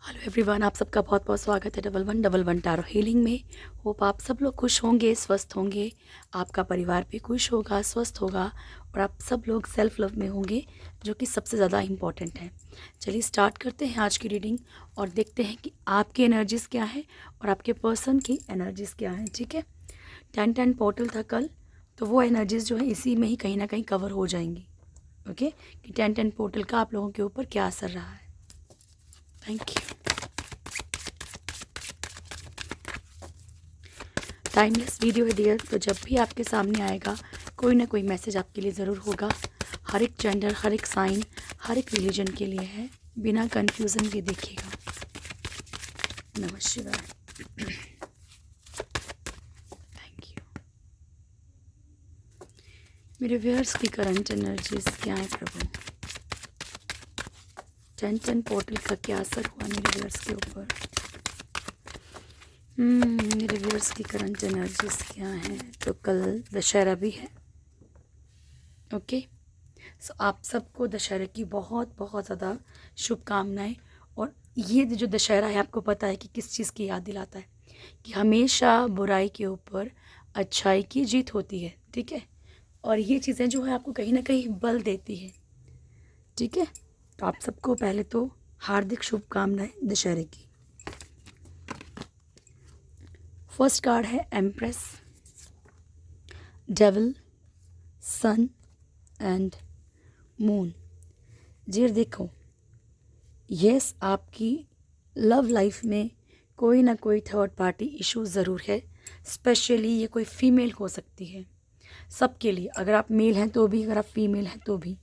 Hello everyone, आप सबका बहुत बहुत स्वागत है डबल वन टैरो हीलिंग में। होप आप सब लोग खुश होंगे, स्वस्थ होंगे, आपका परिवार भी खुश होगा, स्वस्थ होगा और आप सब लोग सेल्फ लव में होंगे, जो कि सबसे ज़्यादा इम्पॉर्टेंट है। चलिए स्टार्ट करते हैं आज की रीडिंग और देखते हैं कि आपकी एनर्जीज़ क्या है और आपके पर्सन की एनर्जीज़ क्या है। ठीक है, 10-10 पोर्टल था कल, तो वो एनर्जीज़ जो है इसी में ही कहीं ना कहीं कवर हो जाएंगी। ओके, कि 10-10 पोर्टल का आप लोगों के ऊपर क्या असर रहा है। Thank you. टाइमलेस वीडियो है डियर, तो जब भी आपके सामने आएगा कोई ना कोई मैसेज आपके लिए ज़रूर होगा। हर एक जेंडर, हर एक साइन, हर एक रिलीजन के लिए है, बिना कंफ्यूजन के देखिएगा। नमः शिवाय। Thank you. मेरे व्यूअर्स की करंट एनर्जीज क्या है प्रभु? 10-10 पोर्टल का क्या असर हुआ मेरे व्यूअर्स के ऊपर? मेरे व्यूअर्स की करंट एनर्जीज क्या है? तो कल दशहरा भी है। ओके, सो आप सबको दशहरे की बहुत बहुत ज़्यादा शुभकामनाएं। और ये जो दशहरा है, आपको पता है कि किस चीज़ की याद दिलाता है? कि हमेशा बुराई के ऊपर अच्छाई की जीत होती है। ठीक है, और ये चीज़ें जो है आपको कहीं ना कहीं बल देती है। ठीक है, तो आप सबको पहले तो हार्दिक शुभकामनाएं दशहरे की। फर्स्ट कार्ड है empress, devil, sun and moon. जी देखो, यस, आपकी लव लाइफ में कोई ना कोई थर्ड पार्टी इशू ज़रूर है। स्पेशली ये कोई फीमेल हो सकती है, सबके लिए। अगर आप मेल हैं तो भी, अगर आप फीमेल हैं तो भी।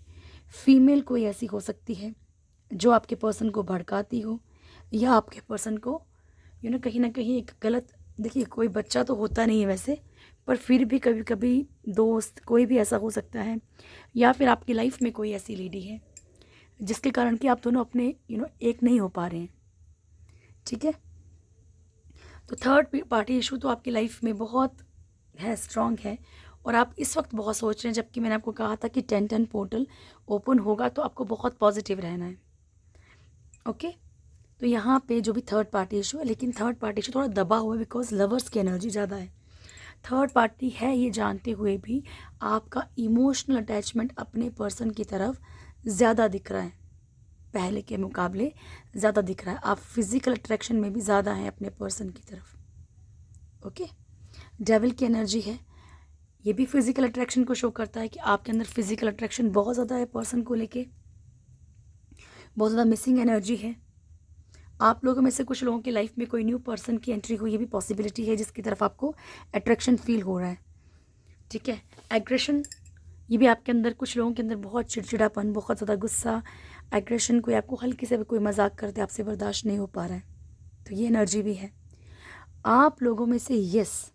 फीमेल कोई ऐसी हो सकती है जो आपके पर्सन को भड़काती हो, या आपके पर्सन को कहीं ना कहीं एक गलत। देखिए, कोई बच्चा तो होता नहीं है वैसे, पर फिर भी कभी कभी दोस्त कोई भी ऐसा हो सकता है, या फिर आपकी लाइफ में कोई ऐसी लेडी है जिसके कारण कि आप दोनों अपने एक नहीं हो पा रहे हैं। ठीक है, तो थर्ड पार्टी इशू तो आपकी लाइफ में बहुत है, स्ट्रांग है। और आप इस वक्त बहुत सोच रहे हैं, जबकि मैंने आपको कहा था कि 10-10 पोर्टल ओपन होगा तो आपको बहुत पॉजिटिव रहना है। ओके, तो यहाँ पे जो भी थर्ड पार्टी इशू है, लेकिन थर्ड पार्टी इशू थोड़ा दबा हुआ है बिकॉज लवर्स की एनर्जी ज़्यादा है। थर्ड पार्टी है ये जानते हुए भी आपका इमोशनल अटैचमेंट अपने पर्सन की तरफ ज़्यादा दिख रहा है, पहले के मुकाबले ज़्यादा दिख रहा है। आप फिजिकल अट्रैक्शन में भी ज़्यादा हैं अपने पर्सन की तरफ। ओके, डेविल की एनर्जी है, ये भी फिजिकल अट्रैक्शन को शो करता है कि आपके अंदर फिजिकल अट्रैक्शन बहुत ज़्यादा है पर्सन को लेके, बहुत ज़्यादा मिसिंग एनर्जी है। आप लोगों में से कुछ लोगों की लाइफ में कोई न्यू पर्सन की एंट्री हुई, ये भी पॉसिबिलिटी है, जिसकी तरफ आपको अट्रैक्शन फील हो रहा है। ठीक है, एग्रेशन, ये भी आपके अंदर, कुछ लोगों के अंदर बहुत चिड़चिड़ापन, बहुत ज़्यादा गुस्सा, एग्रेशन, कोई आपको हल्की से भी कोई मजाक करते आपसे बर्दाश्त नहीं हो पा रहा है, तो ये एनर्जी भी है। आप लोगों में से यस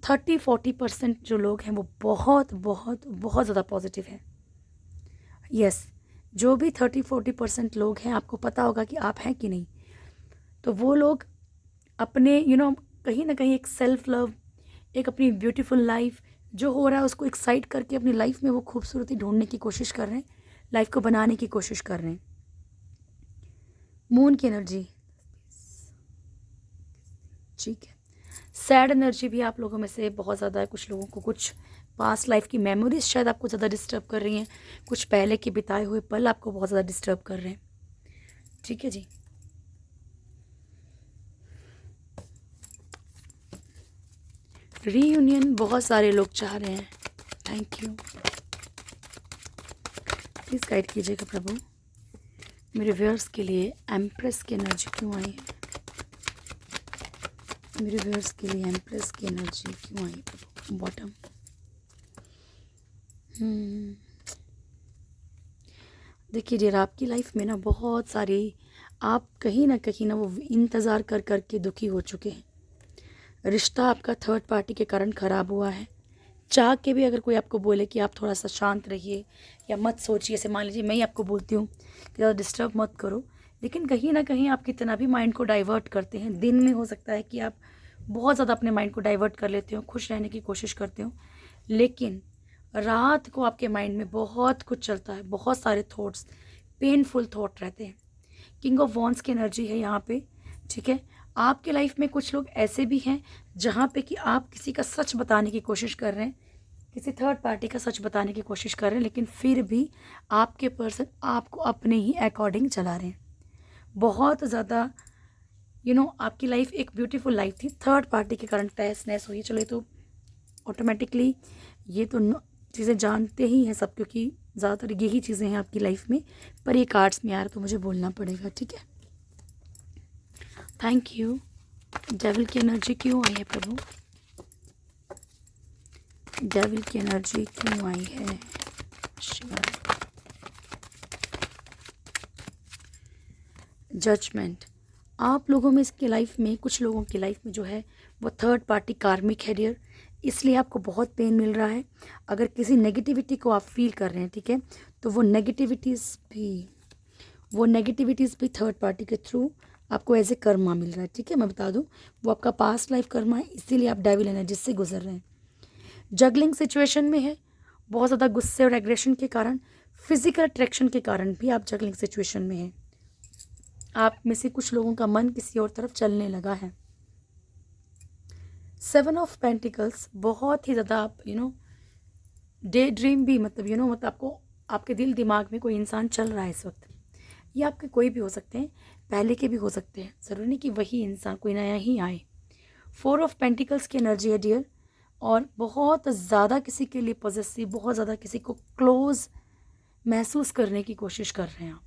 30-40% जो लोग हैं वो बहुत बहुत बहुत ज़्यादा पॉजिटिव है। यस, जो भी 30-40% लोग हैं, आपको पता होगा कि आप हैं कि नहीं, तो वो लोग अपने कहीं ना कहीं एक सेल्फ लव, एक अपनी ब्यूटीफुल लाइफ जो हो रहा है उसको एक्साइट करके अपनी लाइफ में वो खूबसूरती ढूंढने की कोशिश कर रहे हैं, लाइफ को बनाने की कोशिश कर रहे हैं। मून की एनर्जी, ठीक है। सैड एनर्जी भी आप लोगों में से बहुत ज़्यादा है। कुछ लोगों को कुछ पास्ट लाइफ की मेमोरीज शायद आपको ज़्यादा डिस्टर्ब कर रही हैं, कुछ पहले के बिताए हुए पल आपको बहुत ज़्यादा डिस्टर्ब कर रहे हैं। ठीक है जी, रीयूनियन बहुत सारे लोग चाह रहे हैं। थैंक यू, प्लीज़ गाइड कीजिएगा प्रभु, मेरे व्यूअर्स के लिए एम्प्रेस की एनर्जी क्यों आई है? मेरे व्यूअर्स के लिए एम्प्रेस की एनर्जी क्यों आई है प्रभु? बॉटम, देखिए डियर, आपकी लाइफ में ना बहुत सारी, आप कहीं ना वो इंतज़ार कर कर के दुखी हो चुके हैं। रिश्ता आपका थर्ड पार्टी के कारण ख़राब हुआ है। चाह के भी अगर कोई आपको बोले कि आप थोड़ा सा शांत रहिए या मत सोचिए, जैसे मान लीजिए मैं ही आपको बोलती हूँ कि ज़्यादा डिस्टर्ब मत करो, लेकिन कहीं ना कहीं आप कितना भी माइंड को डाइवर्ट करते हैं, दिन में हो सकता है कि आप बहुत ज़्यादा अपने माइंड को डाइवर्ट कर लेते हो, खुश रहने की कोशिश करते हो, लेकिन रात को आपके माइंड में बहुत कुछ चलता है, बहुत सारे थॉट्स, पेनफुल थॉट रहते हैं किंग ऑफ वॉन्ड्स की एनर्जी है यहाँ पे, ठीक है। आपके लाइफ में कुछ लोग ऐसे भी हैं जहाँ पे कि आप किसी का सच बताने की कोशिश कर रहे हैं, किसी थर्ड पार्टी का सच बताने की कोशिश कर रहे हैं, लेकिन फिर भी आपके पर्सन आपको अपने ही अकॉर्डिंग चला रहे हैं। बहुत ज़्यादा आपकी लाइफ एक ब्यूटीफुल लाइफ थी, थर्ड पार्टी के कारण तहस नहस हुई। चलो ये तो ऑटोमेटिकली ये तो चीज़ें जानते ही हैं सब, क्योंकि ज़्यादातर यही चीज़ें हैं आपकी लाइफ में, पर ये कार्ड्स में आ रहा तो मुझे बोलना पड़ेगा, ठीक है। Thank you. डेविल की एनर्जी क्यों आई है प्रभु? डेविल की एनर्जी क्यों आई है? जजमेंट। आप लोगों में इसके लाइफ में, कुछ लोगों की लाइफ में जो है वो थर्ड पार्टी कार्मिक है डियर, इसलिए आपको बहुत पेन मिल रहा है। अगर किसी नेगेटिविटी को आप फील कर रहे हैं, ठीक है, तो वो नेगेटिविटीज़ भी थर्ड पार्टी के थ्रू आपको एज ए कर्मा मिल रहा है, ठीक है। मैं बता दूं, वो आपका पास्ट लाइफ कर्मा है, इसीलिए आप डेविल एनर्जी से गुजर रहे हैं। जगलिंग सिचुएशन में है, बहुत ज़्यादा गुस्से और एग्रेशन के कारण, फिजिकल अट्रैक्शन के कारण भी आप जगलिंग सिचुएशन में हैं। आप में से कुछ लोगों का मन किसी और तरफ चलने लगा है। 7 ऑफ पेंटिकल्स, बहुत ही ज़्यादा आप डे ड्रीम भी, मतलब आपको आपके दिल दिमाग में कोई इंसान चल रहा है इस वक्त। ये आपके कोई भी हो सकते हैं, पहले के भी हो सकते हैं, ज़रूरी नहीं कि वही इंसान कोई नया ही आए। 4 ऑफ पेंटिकल्स की एनर्जी है डियर, और बहुत ज़्यादा किसी के लिए पॉजेसिव, बहुत ज़्यादा किसी को क्लोज महसूस करने की कोशिश कर रहे हैं आप,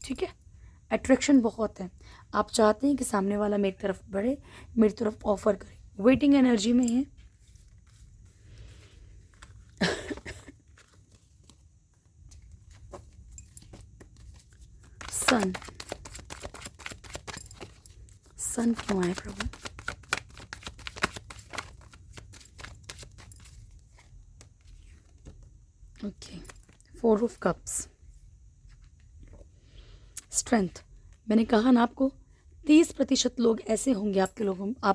ठीक है। अट्रैक्शन बहुत है, आप चाहते हैं कि सामने वाला मेरी तरफ बढ़े, मेरी तरफ ऑफर करे। वेटिंग एनर्जी में है। सन क्यों आए प्रभु? Okay, 4 of cups. स्ट्रेंथ। मैंने कहा ना आपको, 30% लोग ऐसे होंगे आप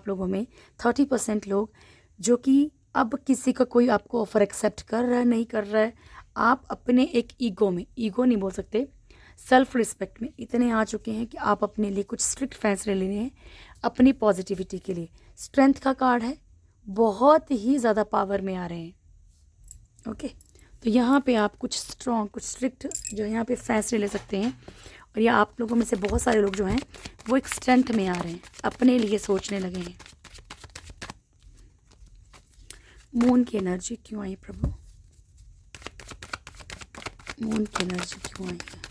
लोगों में, 30% लोग जो कि अब किसी का कोई आपको ऑफर एक्सेप्ट कर रहा है, नहीं कर रहा है, आप अपने एक ईगो नहीं बोल सकते, सेल्फ रिस्पेक्ट में इतने आ चुके हैं कि आप अपने लिए कुछ स्ट्रिक्ट फैसले ले रहे हैं अपनी पॉजिटिविटी के लिए। स्ट्रेंथ का कार्ड है, बहुत ही ज़्यादा पावर में आ रहे हैं, ओके। तो यहाँ पे आप कुछ स्ट्रॉन्ग, कुछ स्ट्रिक्ट जो यहाँ पे फैसले ले सकते हैं, और या आप लोगों में से बहुत सारे लोग जो हैं वो एक स्ट्रेंथ में आ रहे हैं, अपने लिए सोचने लगे हैं। मून की एनर्जी क्यों आई प्रभु? मून की एनर्जी क्यों आई है?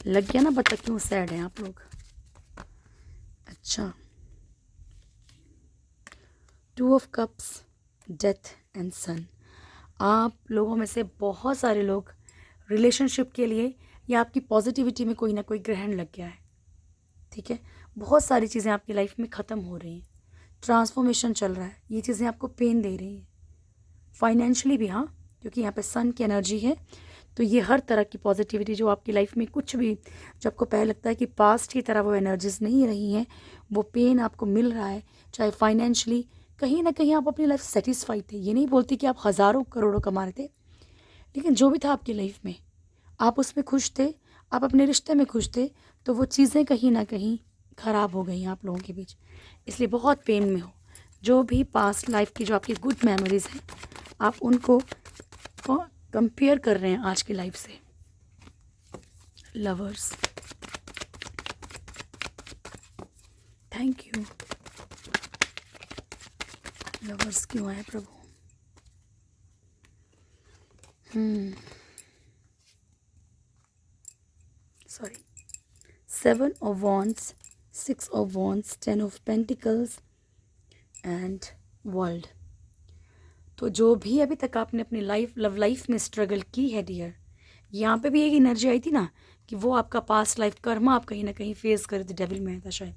लग गया ना पता क्यों सैड हैं आप लोग? अच्छा, 2 ऑफ कप्स, डेथ एंड सन। आप लोगों में से बहुत सारे लोग रिलेशनशिप के लिए या आपकी पॉजिटिविटी में कोई ना कोई ग्रहण लग गया है, ठीक है। बहुत सारी चीज़ें आपकी लाइफ में ख़त्म हो रही हैं, ट्रांसफॉर्मेशन चल रहा है, ये चीज़ें आपको पेन दे रही हैं फाइनेंशियली भी, हाँ, क्योंकि यहाँ पे सन की एनर्जी है। तो ये हर तरह की पॉजिटिविटी जो आपकी लाइफ में कुछ भी, जो आपको पहले लगता है कि पास्ट की तरह वो एनर्जीज नहीं रही हैं, वो पेन आपको मिल रहा है, चाहे फाइनेंशियली, कहीं ना कहीं आप अपनी लाइफ सेटिस्फाइड थे। ये नहीं बोलती कि आप हज़ारों करोड़ों कमा रहे थे, लेकिन जो भी था आपकी लाइफ में आप उसमें खुश थे, आप अपने रिश्ते में खुश थे, तो वो चीज़ें कहीं ना कहीं ख़राब हो गई आप लोगों के बीच, इसलिए बहुत पेन में हो। जो भी पास्ट लाइफ की जो आपकी गुड मेमोरीज़ हैं, आप उनको कंपेयर कर रहे हैं आज की लाइफ से। Lovers, thank you. लवर्स क्यों आए प्रभु? Sorry, 7 of wands, 6 of wands, 10 of pentacles and world. तो जो भी अभी तक आपने अपनी लव लाइफ में स्ट्रगल की है डियर, यहाँ पे भी एक एनर्जी आई थी ना कि वो आपका पास्ट लाइफ कर्मा आप कहीं ना कहीं फेस कर थे, डेविल में था शायद।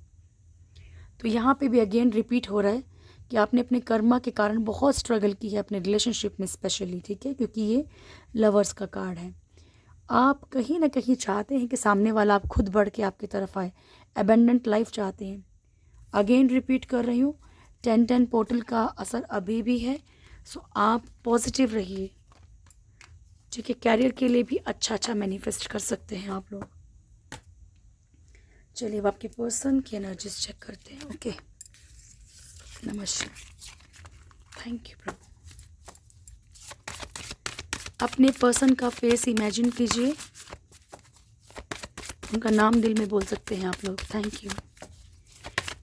तो यहाँ पे भी अगेन रिपीट हो रहा है कि आपने अपने कर्मा के कारण बहुत स्ट्रगल की है अपने रिलेशनशिप में स्पेशली, ठीक है, क्योंकि ये लवर्स का कार्ड है। आप कहीं ना कहीं चाहते हैं कि सामने वाला आप खुद बढ़ के आपकी तरफ आए, एबेंडेंट लाइफ चाहते हैं। अगेन रिपीट कर रही हूँ, 10-10 पोर्टल का असर अभी भी है, सो आप पॉजिटिव रहिए, ठीक है। कैरियर के लिए भी अच्छा मैनिफेस्ट कर सकते हैं आप लोग। चलिए अब आपके पर्सन की एनर्जीज चेक करते हैं। ओके, नमस्कार, थैंक यू प्रभु। अपने पर्सन का फेस इमेजिन कीजिए, उनका नाम दिल में बोल सकते हैं आप लोग। Thank you.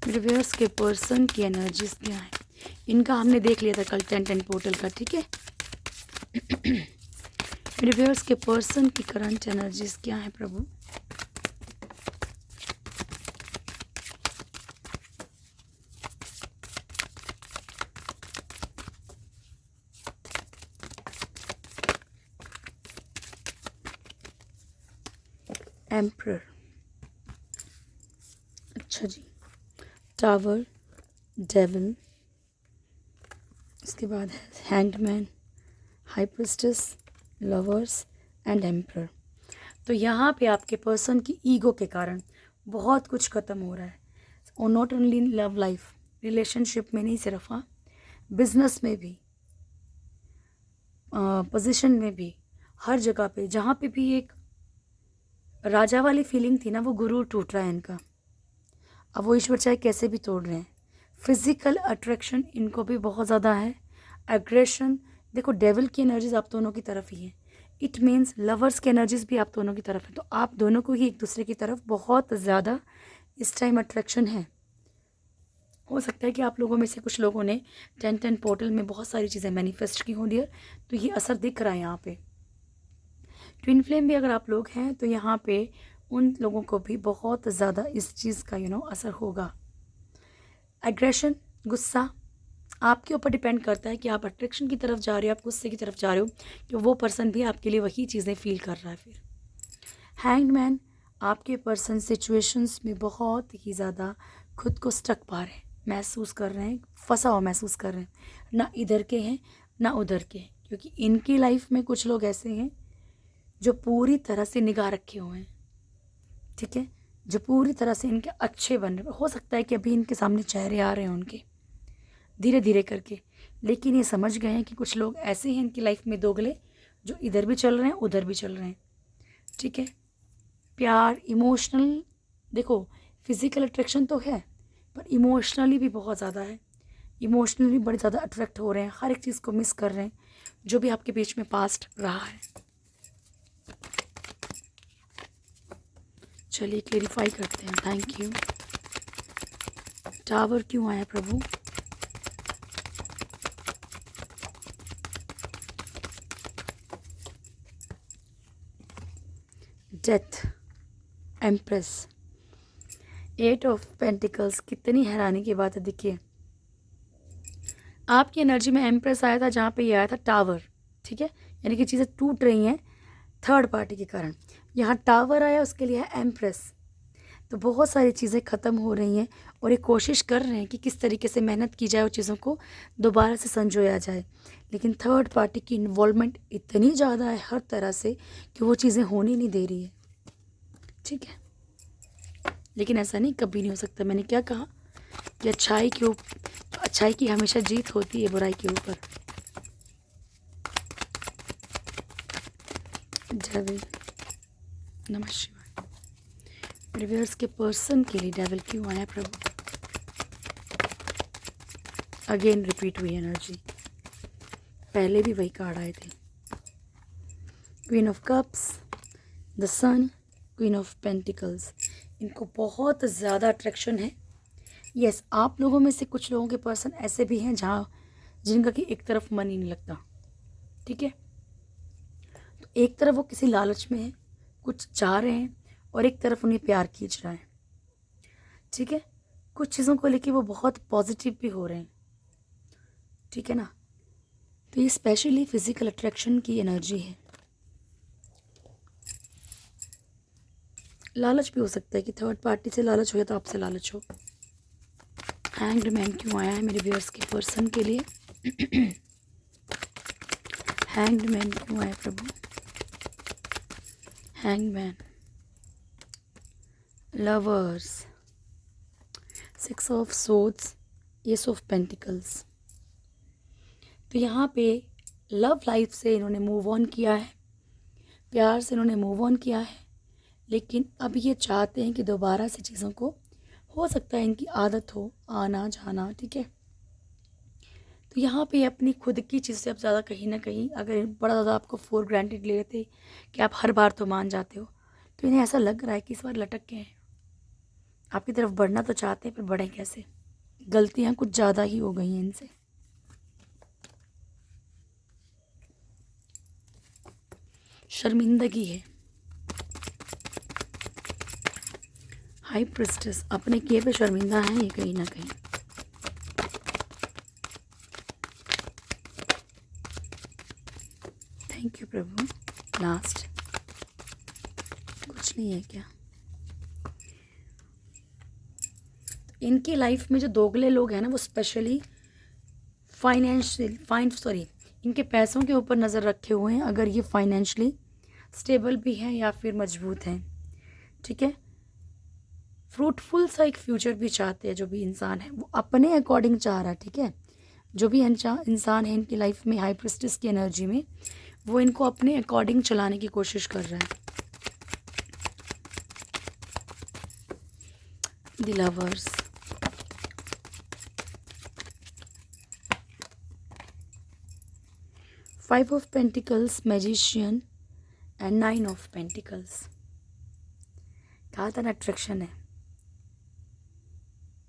मेरे व्यूअर्स के पर्सन की एनर्जीज क्या है, इनका हमने देख लिया था कल 10-10 पोर्टल का, ठीक है। मेरे व्यूअर्स के पर्सन की करंट एनर्जीज क्या है प्रभु। एम्परर, अच्छा जी, टावर, डेविल, इसके बाद है hangman, high priestess, lovers and emperor. तो यहाँ पे आपके पर्सन की ईगो के कारण बहुत कुछ ख़त्म हो रहा है, और not only in love life, relationship में नहीं सिर्फ, हाँ, बिजनेस में भी, पोजीशन में भी, हर जगह पे जहाँ पे भी एक राजा वाली फीलिंग थी ना, वो गुरूर टूट रहा है इनका। अब वो ईश्वर चाहे कैसे भी तोड़ रहे हैं। फिजिकल अट्रैक्शन इनको भी बहुत ज़्यादा है। एग्रेशन, देखो डेविल की एनर्जीज आप दोनों की तरफ ही है। इट मीन्स लवर्स की एनर्जीज भी आप दोनों की तरफ है। तो आप दोनों को ही एक दूसरे की तरफ बहुत ज़्यादा इस टाइम अट्रैक्शन है। हो सकता है कि आप लोगों में से कुछ लोगों ने 10-10 पोर्टल में बहुत सारी चीज़ें मैनिफेस्ट की हों डियर, तो ये असर दिख रहा है यहाँ पे। ट्विन फ्लेम भी अगर आप लोग हैं तो यहाँ पे उन लोगों को भी बहुत ज़्यादा इस चीज़ का असर होगा। एग्रेशन, गुस्सा, आपके ऊपर डिपेंड करता है कि आप अट्रैक्शन की तरफ जा रहे हो, आप गुस्से की तरफ जा रहे हो, कि वो पर्सन भी आपके लिए वही चीज़ें फील कर रहा है। फिर हैंगमैन, आपके पर्सन सिचुएशंस में बहुत ही ज़्यादा खुद को स्टक पा रहे हैं, महसूस कर रहे हैं, फंसा हुआ महसूस कर रहे हैं, ना इधर के हैं ना उधर के हैं, क्योंकि इनकी लाइफ में कुछ लोग ऐसे हैं जो पूरी तरह से निगाह रखे हुए हैं, ठीक है, जो पूरी तरह से इनके अच्छे बन रहे। हो सकता है कि अभी इनके सामने चेहरे आ रहे हैं उनके धीरे धीरे करके, लेकिन ये समझ गए हैं कि कुछ लोग ऐसे हैं इनकी लाइफ में दोगले, जो इधर भी चल रहे हैं उधर भी चल रहे हैं, ठीक है। प्यार, इमोशनल, देखो फिजिकल अट्रैक्शन तो है पर इमोशनली भी बहुत ज़्यादा है। इमोशनली बड़े ज़्यादा अट्रैक्ट हो रहे हैं, हर एक चीज़ को मिस कर रहे हैं जो भी आपके बीच में पास्ट रहा है। चलिए क्लेरिफाई करते हैं। Thank you. टावर क्यों आया प्रभु? Death, empress, 8 of pentacles. कितनी हैरानी की बात है। देखिए आपकी एनर्जी में एम्प्रेस आया था, जहाँ पे ये आया था टावर, ठीक है, यानी कि चीज़ें टूट रही हैं थर्ड पार्टी के कारण। यहाँ टावर आया, उसके लिए है एम्प्रेस। तो बहुत सारी चीज़ें ख़त्म हो रही हैं और ये कोशिश कर रहे हैं कि किस तरीके से मेहनत की जाए, उन चीज़ों को दोबारा से संजोया जाए, लेकिन थर्ड पार्टी की इन्वॉल्वमेंट इतनी ज़्यादा है हर तरह से कि वो चीज़ें होनी नहीं दे रही है, ठीक है। लेकिन ऐसा नहीं, कभी नहीं हो सकता। मैंने क्या कहा कि अच्छाई की हमेशा जीत होती है बुराई के ऊपर। डेविल, नमः शिवाय। रिवर्स के पर्सन के लिए डेविल क्यों आया प्रभु? अगेन रिपीट हुई एनर्जी, पहले भी वही कार्ड आए थे। Queen of cups, the sun, queen of pentacles. इनको बहुत ज़्यादा अट्रैक्शन है। यस, आप लोगों में से कुछ लोगों के पर्सन ऐसे भी हैं जिनका कि एक तरफ मन ही नहीं लगता, ठीक है। तो एक तरफ वो किसी लालच में है, कुछ चाह रहे हैं, और एक तरफ उन्हें प्यार खींच रहा है, ठीक है। कुछ चीज़ों को लेके वो बहुत पॉजिटिव भी हो रहे हैं, ठीक है ना। तो ये स्पेशली फिजिकल अट्रैक्शन की एनर्जी है। लालच भी हो सकता है कि थर्ड पार्टी से लालच हो या तो आपसे लालच हो। हैंग्ड मैन क्यों आया है मेरे व्यूअर्स के पर्सन के लिए? हैंग्ड मैन क्यों आया प्रभु? Hanged man, lovers, 6 of swords, ace of pentacles. तो यहाँ पे लव लाइफ से इन्होंने मूव ऑन किया है, प्यार से इन्होंने मूव ऑन किया है, लेकिन अब ये चाहते हैं कि दोबारा से चीज़ों को, हो सकता है इनकी आदत हो आना जाना, ठीक है। तो यहाँ पे अपनी खुद की चीज़ से अब ज़्यादा कहीं ना कहीं अगर बड़ा ज़्यादा आपको फॉर ग्रांटेड ले लेते कि आप हर बार तो मान जाते हो, तो इन्हें ऐसा लग रहा है कि इस बार लटक के हैं। आपकी तरफ बढ़ना तो चाहते हैं पर बढ़ें कैसे, गलतियाँ कुछ ज़्यादा ही हो गई हैं इनसे। शर्मिंदगी है, हाई प्रिस्टेस अपने किए पे शर्मिंदा है ये कहीं ना कहीं। Thank you Prabhu. लास्ट कुछ नहीं है क्या? इनकी लाइफ में जो दोगले लोग हैं ना, वो स्पेशली इनके पैसों के ऊपर नज़र रखे हुए हैं, अगर ये फाइनेंशियली स्टेबल भी हैं या फिर मजबूत हैं, ठीक है। फ्रूटफुल सा एक फ्यूचर भी चाहते हैं जो भी इंसान है, वो अपने अकॉर्डिंग चाह रहा है, ठीक है। जो भी इंसान है इनकी लाइफ में हाई प्रिस्टेस की एनर्जी में, वो इनको अपने अकॉर्डिंग चलाने की कोशिश कर रहा है। The lovers, five of pentacles, magician and nine of pentacles. कहा था ना अट्रैक्शन है।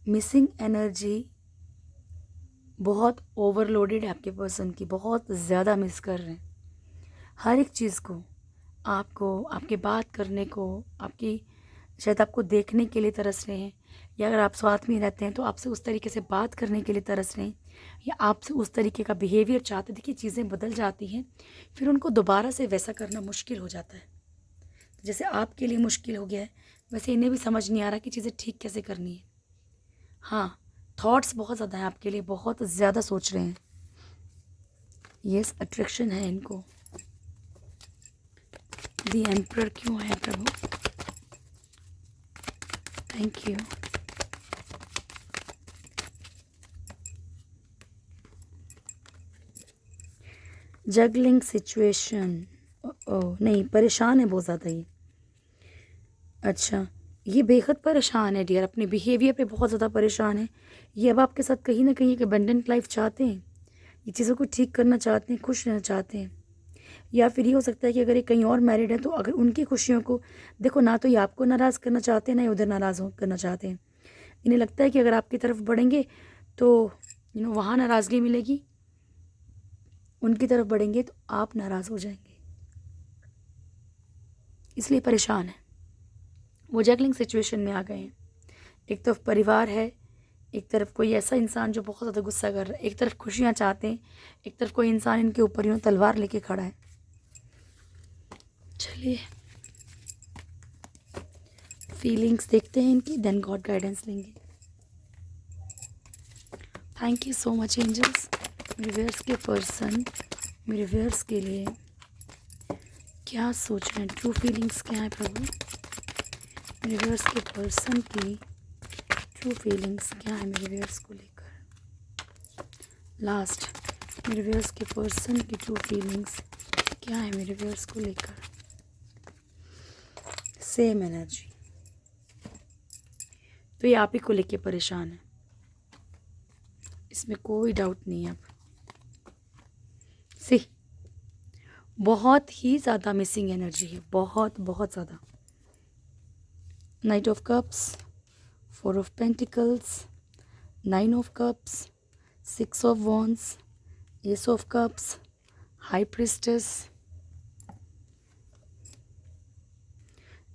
मिसिंग एनर्जी बहुत ओवरलोडेड है आपके पर्सन की, बहुत ज़्यादा मिस कर रहे हैं हर एक चीज़ को, आपको, आपके बात करने को, आपकी शायद आपको देखने के लिए तरस रहे हैं, या अगर आप साथ में रहते हैं तो आपसे उस तरीके से बात करने के लिए तरस रहे हैं, या आपसे उस तरीके का बिहेवियर चाहते। देखिए चीज़ें बदल जाती हैं, फिर उनको दोबारा से वैसा करना मुश्किल हो जाता है। जैसे आपके लिए मुश्किल हो गया है, वैसे इन्हें भी समझ नहीं आ रहा कि चीज़ें ठीक कैसे करनी है। हाँ, थॉट्स बहुत ज़्यादा हैं आपके लिए, बहुत ज़्यादा सोच रहे हैं। यस, अट्रैक्शन है इनको। दी एम्परर क्यों है प्रभु? Thank you. Juggling situation, oh नहीं, परेशान है बहुत ज़्यादा ये। अच्छा, ये बेहद परेशान है डियर, अपने बिहेवियर पे बहुत ज़्यादा परेशान है ये। अब आपके साथ कहीं ना कहीं एक अबंडेंट लाइफ चाहते हैं, ये चीज़ों को ठीक करना चाहते हैं, खुश रहना चाहते हैं। या फिर ये हो सकता है कि अगर ये कहीं और मैरिड है तो अगर उनकी खुशियों को देखो, ना तो ये आपको नाराज़ करना चाहते हैं, ना ही उधर नाराज़ करना चाहते हैं। इन्हें लगता है कि अगर आपकी तरफ बढ़ेंगे तो वहाँ नाराज़गी मिलेगी, उनकी तरफ बढ़ेंगे तो आप नाराज़ हो जाएंगे, इसलिए परेशान है। वो जगलिंग सिचुएशन में आ गए हैं। एक तरफ परिवार है, एक तरफ कोई ऐसा इंसान जो बहुत ज़्यादा गुस्सा कर रहा है, एक तरफ खुशियाँ चाहते हैं, एक तरफ कोई इंसान इनके ऊपर तलवार लेके खड़ा है। चलिए फीलिंग्स देखते हैं इनकी, देन गॉड गाइडेंस लेंगे। Thank you so much angels. मेरे व्यूअर्स के पर्सन, मेरे व्यूअर्स के लिए क्या सोच रहे हैं, ट्रू फीलिंग्स क्या है प्रभु? मेरे व्यूअर्स के पर्सन की ट्रू फीलिंग्स क्या है मेरे व्यूअर्स को लेकर? लास्ट, मेरे व्यूअर्स के पर्सन की ट्रू फीलिंग्स क्या है मेरे व्यूअर्स को लेकर? सेम एनर्जी, तो ये आप ही को लेके परेशान है, इसमें कोई डाउट नहीं है। अब सी बहुत ही ज़्यादा मिसिंग एनर्जी है, बहुत बहुत ज़्यादा। Knight of cups, four of pentacles, nine of cups, six of wands, ace of cups, high priestess,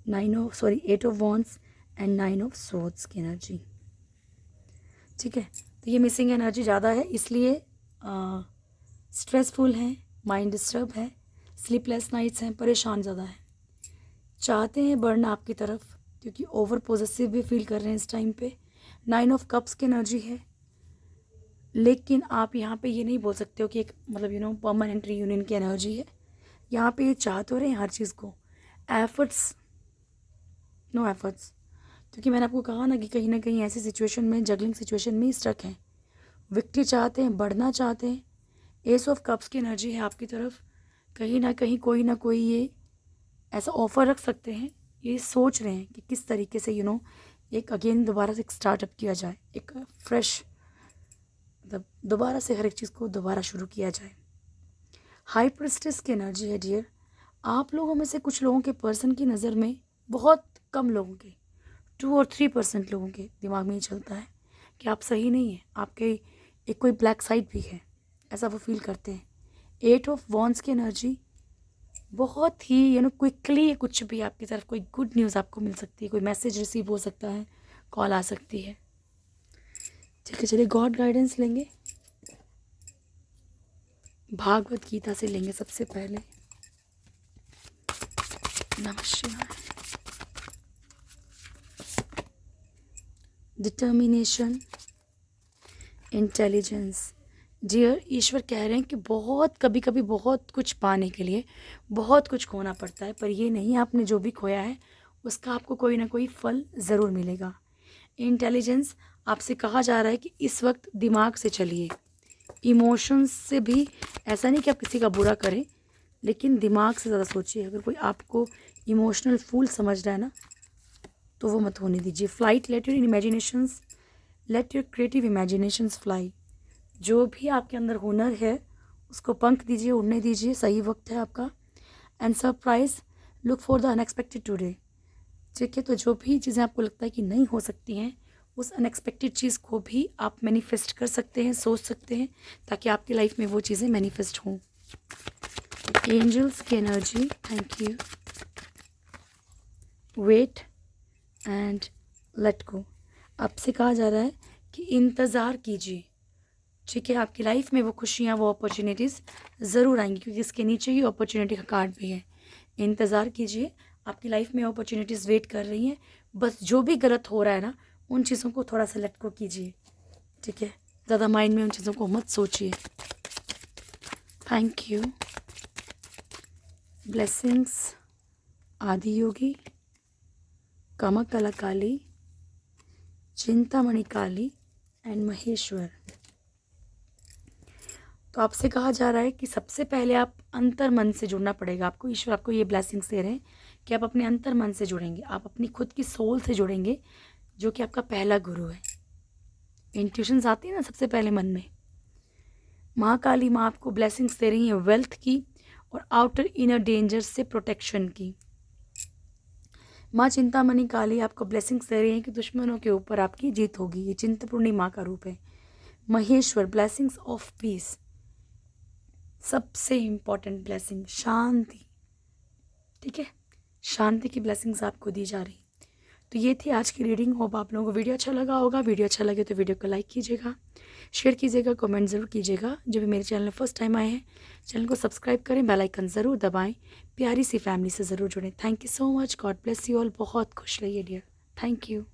eight of wands and nine of swords की एनर्जी, ठीक है। तो ये मिसिंग एनर्जी ज़्यादा है, इसलिए स्ट्रेसफुल है, माइंड डिस्टर्ब है, स्लीपलेस नाइट्स हैं, परेशान ज़्यादा है, चाहते हैं बढ़ना आपकी तरफ, क्योंकि ओवर पॉजेसिव भी फील कर रहे हैं इस टाइम पे। नाइन ऑफ कप्स की एनर्जी है, लेकिन आप यहाँ पे ये नहीं बोल सकते हो कि एक मतलब परमानेंट रीयूनियन की एनर्जी है। यहाँ पे ये चाह तो रहे हैं हर चीज़ को, एफर्ट्स, नो एफर्ट्स, क्योंकि मैंने आपको कहा ना कि कहीं ना कहीं ऐसी सिचुएशन में, जगलिंग सिचुएशन में स्टक हैं। विक्ट्री चाहते हैं, बढ़ना चाहते हैं। एस ऑफ कप्स की एनर्जी है आपकी तरफ, कहीं ना कहीं कोई ना कोई ये ऐसा ऑफ़र रख सकते हैं, ये सोच रहे हैं कि किस तरीके से एक अगेन दोबारा से एक स्टार्टअप किया जाए, एक फ्रेश मतलब दोबारा से हर एक चीज़ को दोबारा शुरू किया जाए। हाई प्रिस्टेस की एनर्जी है डियर। आप लोगों में से कुछ लोगों के पर्सन की नज़र में, बहुत कम लोगों के 2 और 3% लोगों के दिमाग में ये चलता है कि आप सही नहीं हैं, आपके एक कोई ब्लैक साइड भी है, ऐसा वो फील करते हैं। 8 ऑफ वॉन्ड्स की एनर्जी बहुत ही क्विकली कुछ भी आपकी तरफ कोई गुड न्यूज़ आपको मिल सकती है, कोई मैसेज रिसीव हो सकता है, कॉल आ सकती है। ठीक है, चलिए गॉड गाइडेंस लेंगे, भागवत गीता से लेंगे सबसे पहले। नमः शिवाय। Determination, intelligence. डियर, ईश्वर कह रहे हैं कि बहुत कभी कभी बहुत कुछ पाने के लिए बहुत कुछ खोना पड़ता है, पर ये नहीं, आपने जो भी खोया है उसका आपको कोई ना कोई फल ज़रूर मिलेगा। इंटेलिजेंस, आपसे कहा जा रहा है कि इस वक्त दिमाग से चलिए, इमोशंस से भी। ऐसा नहीं कि आप किसी का बुरा करें, लेकिन दिमाग से ज़्यादा सोचिए। अगर कोई आपको इमोशनल फूल समझ रहा है ना, तो वो मत होने दीजिए। Flight, let your imaginations, let your creative imaginations fly. जो भी आपके अंदर हुनर है उसको पंख दीजिए, उड़ने दीजिए, सही वक्त है आपका। And surprise, look for the unexpected today. ठीक है, तो जो भी चीज़ें आपको लगता है कि नहीं हो सकती हैं, उस अनएक्सपेक्टेड चीज़ को भी आप मैनिफेस्ट कर सकते हैं, सोच सकते हैं, ताकि आपकी लाइफ में वो चीज़ें मैनिफेस्ट हों। एंजल्स की energy, thank you. Wait and let go. आपसे कहा जा रहा है कि इंतज़ार कीजिए। ठीक है, आपकी लाइफ में वो खुशियाँ, वो अपॉर्चुनिटीज़ ज़रूर आएंगी, क्योंकि इसके नीचे ही अपॉर्चुनिटी का कार्ड भी है। इंतज़ार कीजिए, आपकी लाइफ में अपॉर्चुनिटीज़ वेट कर रही हैं। बस जो भी गलत हो रहा है ना, उन चीज़ों को थोड़ा सा लेट गो कीजिए। ठीक है, ज़्यादा माइंड में उन चीज़ों को मत सोचिए। Thank you. ब्लेसिंग्स, आदि योगी, कमकला काली, चिंतामणि काली एंड महेश्वर। तो आपसे कहा जा रहा है कि सबसे पहले आप अंतर मन से जुड़ना पड़ेगा आपको। ईश्वर आपको ये ब्लेसिंग्स दे रहे हैं कि आप अपने अंतर मन से जुड़ेंगे, आप अपनी खुद की सोल से जुड़ेंगे, जो कि आपका पहला गुरु है। इंट्यूशंस आती है ना सबसे पहले मन में। माँ काली माँ आपको ब्लेसिंग्स दे रही हैं वेल्थ की और आउटर इनर डेंजर से प्रोटेक्शन की। माँ चिंतामणि काली आपको ब्लेसिंग्स दे रही हैं कि दुश्मनों के ऊपर आपकी जीत होगी। ये चिंतपूर्णी माँ का रूप है। महेश्वर, ब्लेसिंग्स ऑफ पीस, सबसे इम्पॉर्टेंट ब्लेसिंग शांति। ठीक है, शांति की ब्लेसिंग्स आपको दी जा रही। तो ये थी आज की रीडिंग। होप आप लोगों को वीडियो अच्छा लगा होगा। वीडियो अच्छा लगे तो वीडियो को लाइक कीजिएगा, शेयर कीजिएगा, कमेंट ज़रूर कीजिएगा। जो भी मेरे चैनल में फर्स्ट टाइम आए हैं, चैनल को सब्सक्राइब करें, बेल आइकन ज़रूर दबाएं, प्यारी सी फैमिली से ज़रूर जुड़ें। Thank you so much. God bless you all. बहुत खुश रहिए डियर। Thank you.